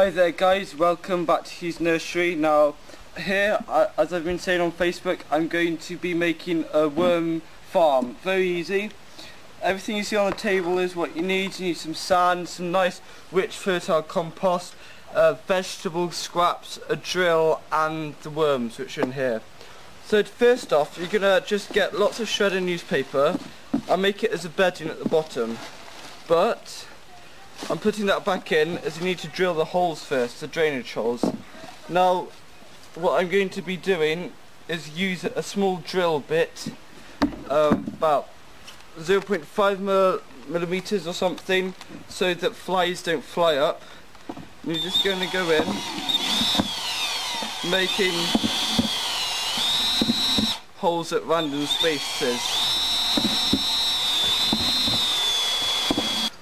Hi there guys, welcome back to Hugh's Nursery. Now here, as I've been saying on Facebook, I'm going to be making a worm farm. Very easy. Everything you see on the table is what you need. You need some sand, some nice rich fertile compost, vegetable scraps, a drill and the worms which are in here. So first off, you're going to just get lots of shredded newspaper and make it as a bedding at the bottom. But I'm putting that back in as you need to drill the holes first, the drainage holes. Now what I'm going to be doing is use a small drill bit, about 0.5 millimeters or something, so that flies don't fly up. And you're just going to go in, making holes at random spaces.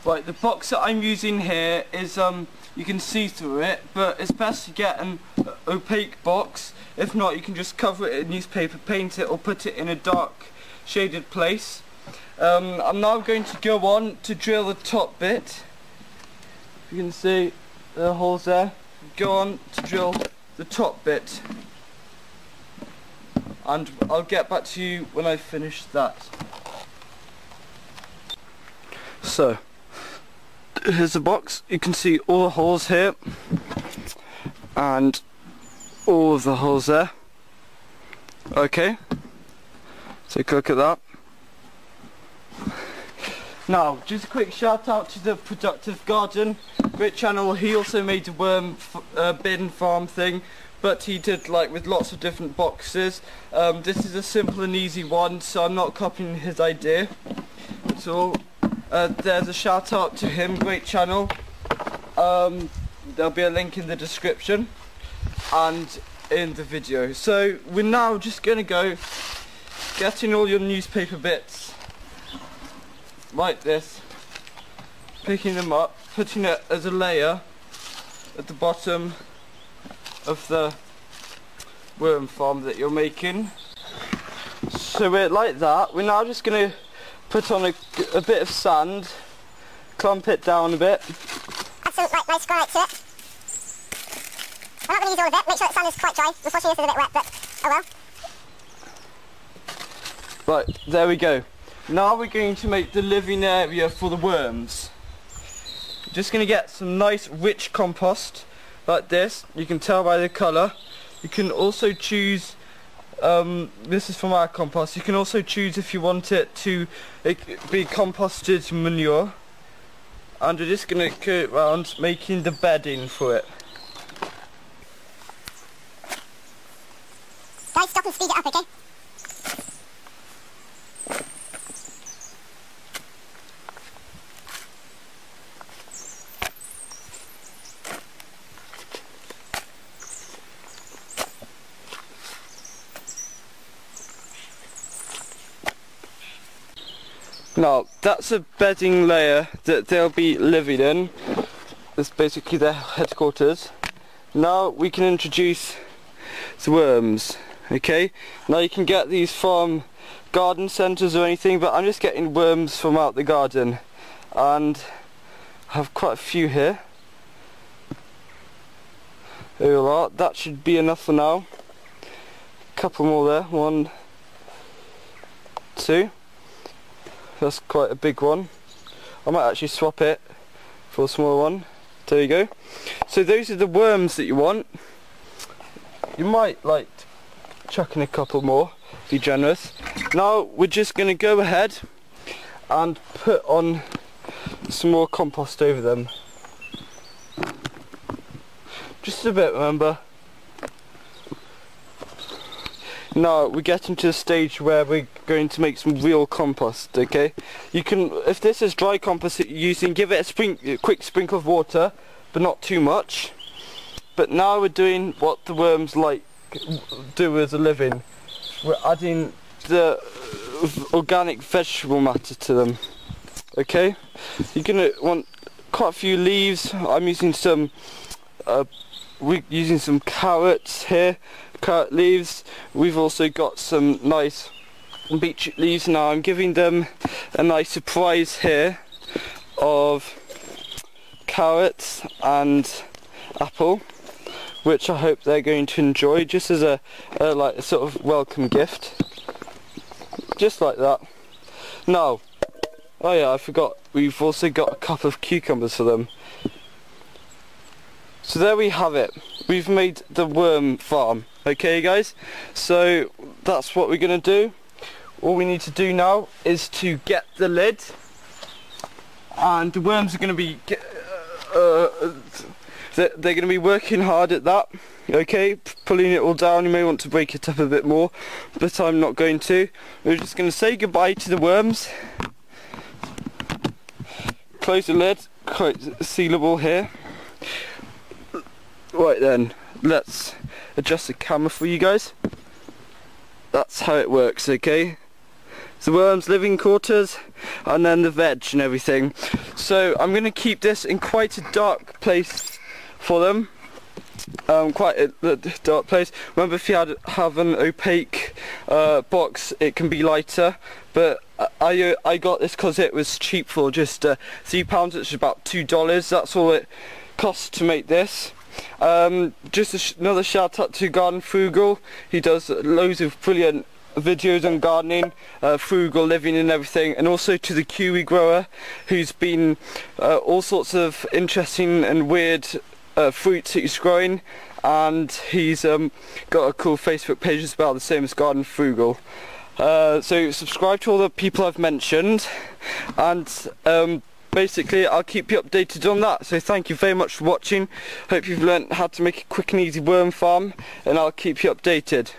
Right, the box that I'm using here is, you can see through it, but it's best to get an opaque box. If not, you can just cover it in newspaper, paint it, or put it in a dark shaded place. I'm now going to go on to drill the top bit. You can see the holes there. Go on to drill the top bit, and I'll get back to you when I finish that. So here's the box. You can see all the holes here and all of the holes there. Okay, take a look at that. Now just a quick shout out to the Productive Garden, great channel. He also made a worm bin farm thing, but he did like with lots of different boxes. This is a simple and easy one, so I'm not copying his idea at all. There's a shout out to him, great channel. There'll be a link in the description and in the video. So we're now just going to go getting all your newspaper bits like this, picking them up, putting it as a layer at the bottom of the worm farm that you're making. So we're like that. We're now just going to put on a bit of sand, clump it down a bit. Add some nice granite to it. I'm not going to use all of it, make sure that sand is quite dry. Unfortunately this is a bit wet, but oh well. Right, there we go. Now we're going to make the living area for the worms. Just going to get some nice rich compost like this. You can tell by the colour. You can also choose, this is from our compost, you can also choose if you want it to be composted manure. And we're just going to go around making the bedding for it. Guys, stop and speed it up, okay? Now that's a bedding layer that they'll be living in. That's basically their headquarters. Now we can introduce the worms. Okay, now you can get these from garden centres or anything, but I'm just getting worms from out the garden, and I have quite a few here. There you are. That should be enough for now. A couple more there. 1, 2. That's quite a big one. I might actually swap it for a smaller one. There you go. So those are the worms that you want. You might like chuck in a couple more, be generous. Now we're just going to go ahead and put on some more compost over them. Just a bit, remember. Now we're getting to the stage where we're going to make some real compost, okay? You can, if this is dry compost that you're using, give it a quick sprinkle of water, but not too much. But now we're doing what the worms do as a living. We're adding the organic vegetable matter to them, okay? You're going to want quite a few leaves. I'm using some, we're using some carrots here. Carrot leaves. We've also got some nice beetroot leaves. Now I'm giving them a nice surprise here of carrots and apple, which I hope they're going to enjoy, just as a like a sort of welcome gift, just like that. Now, oh yeah, I forgot, we've also got a cup of cucumbers for them. So there we have it, we've made the worm farm. Okay guys, so that's what we're going to do. All we need to do now is to get the lid, and the worms are going to be they're going to be working hard at that. Okay, pulling it all down. You may want to break it up a bit more, but I'm not going to. We're just going to say goodbye to the worms. Close the lid, quite sealable here. Right then, let's adjust the camera for you guys. That's how it works, okay? The worms' living quarters, and then the veg and everything. So I'm going to keep this in quite a dark place for them. Quite a dark place. Remember, if you have an opaque box, it can be lighter. But I got this because it was cheap for just £3, which is about $2. That's all it costs to make this. Just another shout out to Garden Frugal. He does loads of brilliant videos on gardening, frugal living and everything, and also to the kiwi grower, who's been all sorts of interesting and weird fruits that he's growing, and he's got a cool Facebook page as well, the same as Garden Frugal. So subscribe to all the people I've mentioned, and basically I'll keep you updated on that. So thank you very much for watching. Hope you've learnt how to make a quick and easy worm farm, and I'll keep you updated.